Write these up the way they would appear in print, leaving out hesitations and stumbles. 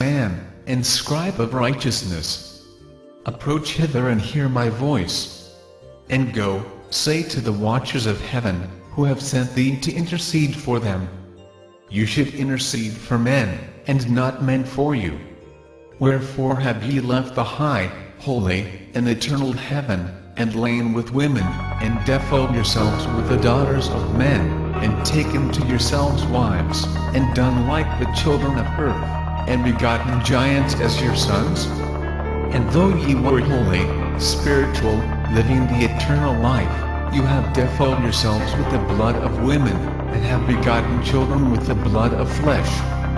Man, and scribe of righteousness, approach hither and hear my voice. And go, say to the watchers of heaven, who have sent thee to intercede for them. You should intercede for men, and not men for you. Wherefore have ye left the high, holy, and eternal heaven, and lain with women, and defiled yourselves with the daughters of men, and taken to yourselves wives, and done like the children of earth, and begotten giants as your sons? And though ye were holy, spiritual, living the eternal life, you have defiled yourselves with the blood of women, and have begotten children with the blood of flesh,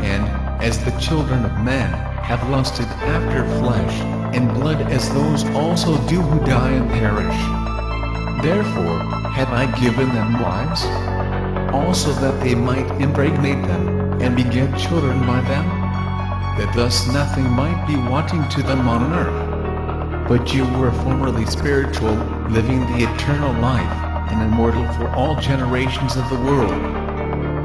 and, as the children of men, have lusted after flesh and blood as those also do who die and perish. Therefore, have I given them wives? Also that they might impregnate them, and beget children by them? That thus nothing might be wanting to them on earth. But you were formerly spiritual, living the eternal life, and immortal for all generations of the world.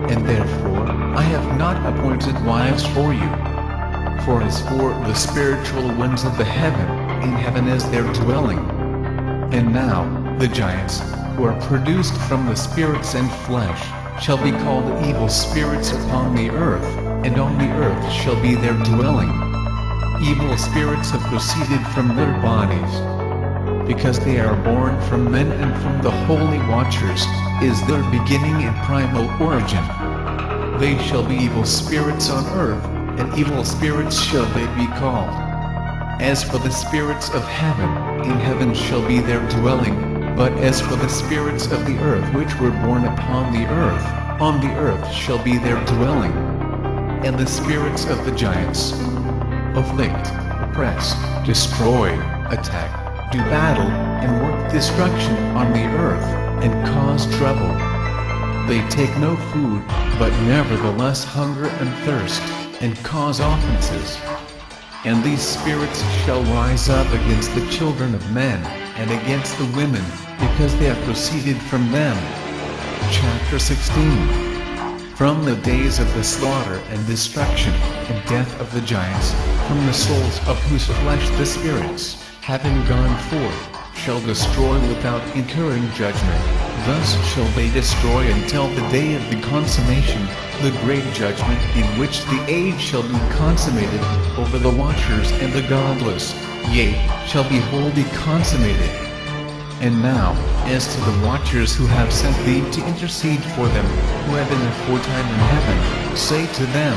And therefore, I have not appointed wives for you. For as for the spiritual ones of the heaven, in heaven is their dwelling. And now, the giants, who are produced from the spirits and flesh, shall be called evil spirits upon the earth, and on the earth shall be their dwelling. Evil spirits have proceeded from their bodies. Because they are born from men and from the holy watchers, is their beginning and primal origin. They shall be evil spirits on earth, and evil spirits shall they be called. As for the spirits of heaven, in heaven shall be their dwelling, but as for the spirits of the earth which were born upon the earth, on the earth shall be their dwelling. And the spirits of the giants afflict, oppress, destroy, attack, do battle, and work destruction on the earth, and cause trouble. They take no food, but nevertheless hunger and thirst, and cause offenses. And these spirits shall rise up against the children of men, and against the women, because they have proceeded from them. Chapter 16. From the days of the slaughter and destruction, and death of the giants, from the souls of whose flesh the spirits, having gone forth, shall destroy without incurring judgment. Thus shall they destroy until the day of the consummation, the great judgment in which the age shall be consummated, over the watchers and the godless, yea, shall be wholly consummated. And now, as to the watchers who have sent thee to intercede for them, who have been aforetime in heaven, say to them,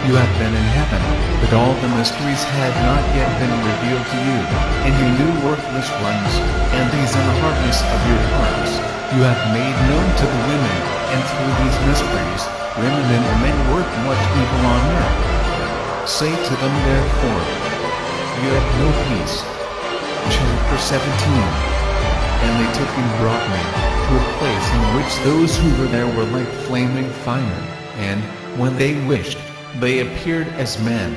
you have been in heaven, but all the mysteries had not yet been revealed to you, and you knew worthless ones, and these in the hardness of your hearts, you have made known to the women, and through these mysteries, women and men work much evil on earth. Say to them therefore, you have no peace. Chapter 17. And they took and brought me to a place in which those who were there were like flaming fire, and, when they wished, they appeared as men.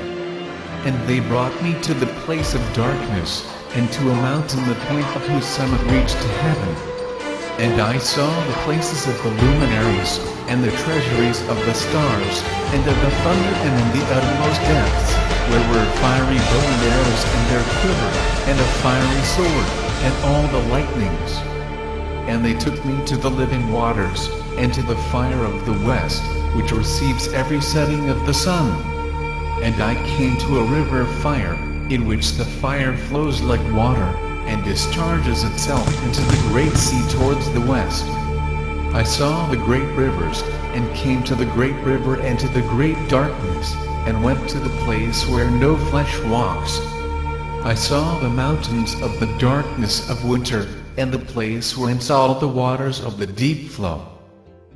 And they brought me to the place of darkness, and to a mountain the point of whose summit reached to heaven. And I saw the places of the luminaries, and the treasuries of the stars, and of the thunder, and in the uttermost depths, where were fiery bow and arrows and their quiver, and a fiery sword, and all the lightnings. And they took me to the living waters, and to the fire of the west, which receives every setting of the sun. And I came to a river of fire, in which the fire flows like water, and discharges itself into the great sea towards the west. I saw the great rivers, and came to the great river and to the great darkness, and went to the place where no flesh walks. I saw the mountains of the darkness of winter, and the place whence all the waters of the deep flow.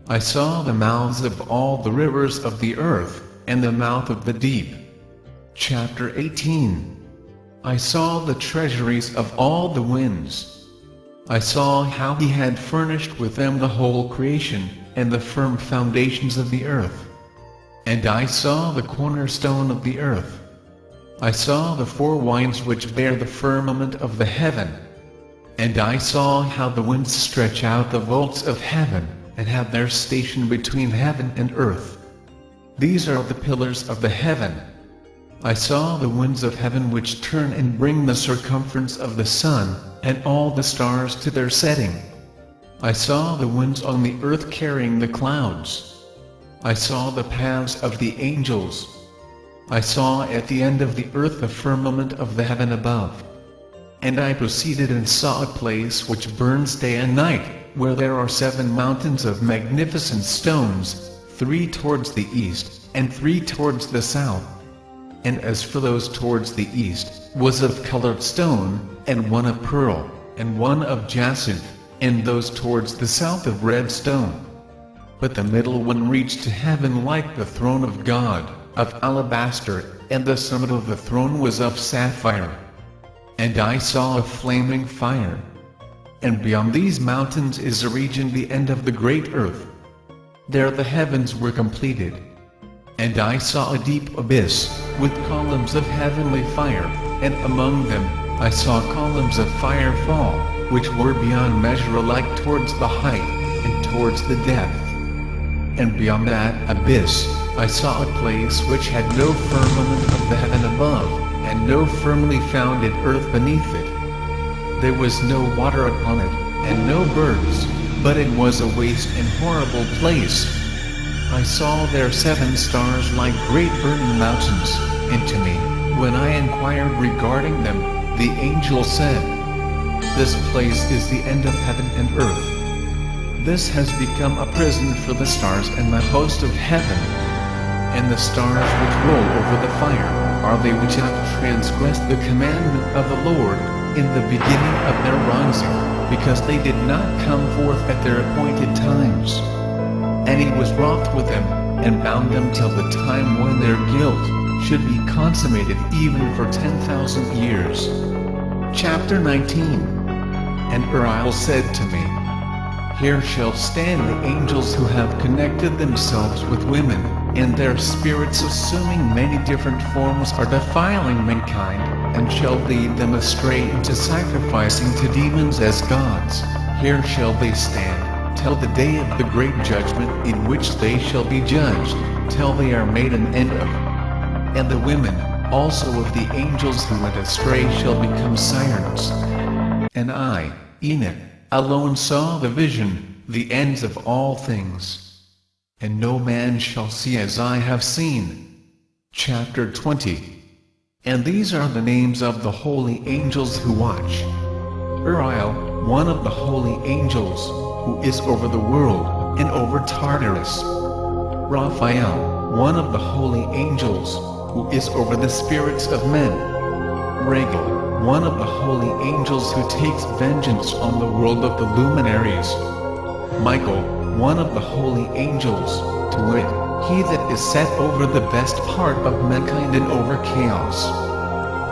I saw the mouths of all the rivers of the earth, and the mouth of the deep. Chapter 18. I saw the treasuries of all the winds. I saw how he had furnished with them the whole creation, and the firm foundations of the earth. And I saw the cornerstone of the earth. I saw the four winds which bear the firmament of the heaven. And I saw how the winds stretch out the vaults of heaven, and have their station between heaven and earth. These are the pillars of the heaven. I saw the winds of heaven which turn and bring the circumference of the sun, and all the stars to their setting. I saw the winds on the earth carrying the clouds. I saw the paths of the angels. I saw at the end of the earth the firmament of the heaven above. And I proceeded and saw a place which burns day and night, where there are 7 mountains of magnificent stones, 3 towards the east, and 3 towards the south. And as for those towards the east, was of colored stone, and one of pearl, and one of jacinth, and those towards the south of red stone. But the middle one reached to heaven like the throne of God, of alabaster, and the summit of the throne was of sapphire. And I saw a flaming fire. And beyond these mountains is a region the end of the great earth. There the heavens were completed. And I saw a deep abyss, with columns of heavenly fire, and among them, I saw columns of fire fall, which were beyond measure alike towards the height, and towards the depth. And beyond that abyss, I saw a place which had no firmament of the heaven above, and no firmly founded earth beneath it. There was no water upon it, and no birds, but it was a waste and horrible place. I saw there 7 stars like great burning mountains, and to me, when I inquired regarding them, the angel said, "This place is the end of heaven and earth. This has become a prison for the stars and the host of heaven. And the stars which roll over the fire, are they which have transgressed the commandment of the Lord, in the beginning of their rising, because they did not come forth at their appointed times. And he was wroth with them, and bound them till the time when their guilt should be consummated even for 10,000 years." Chapter 19. And Uriel said to me, "Here shall stand the angels who have connected themselves with women, and their spirits assuming many different forms are defiling mankind, and shall lead them astray into sacrificing to demons as gods. Here shall they stand, till the day of the great judgment in which they shall be judged, till they are made an end of. And the women, also of the angels who went astray shall become sirens. And I, Enoch, alone saw the vision, the ends of all things. And no man shall see as I have seen." Chapter 20. And these are the names of the holy angels who watch. Uriel, one of the holy angels, who is over the world, and over Tartarus. Raphael, one of the holy angels, who is over the spirits of men. Regal, one of the holy angels who takes vengeance on the world of the luminaries. Michael, one of the holy angels, to wit, he that is set over the best part of mankind and over chaos.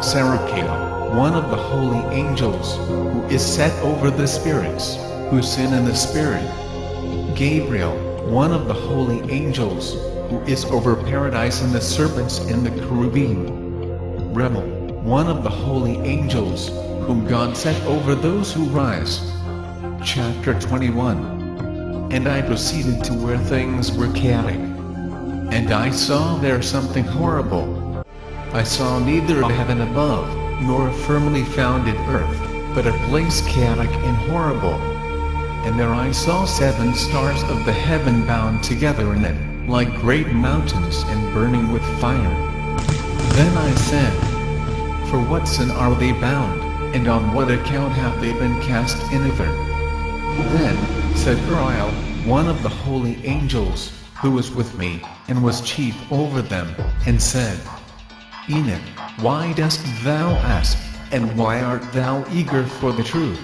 Serachiel, one of the holy angels, who is set over the spirits, who sin in the spirit. Gabriel, one of the holy angels, who is over paradise and the serpents and the cherubim. Rebel, one of the holy angels, whom God set over those who rise. Chapter 21. And I proceeded to where things were chaotic. And I saw there something horrible. I saw neither a heaven above, nor a firmly founded earth, but a place chaotic and horrible. And there I saw 7 stars of the heaven bound together in it, like great mountains and burning with fire. Then I said, "For what sin are they bound, and on what account have they been cast in ether?" Then said Uriel, one of the holy angels, who was with me, and was chief over them, and said, "Enoch, why dost thou ask, and why art thou eager for the truth?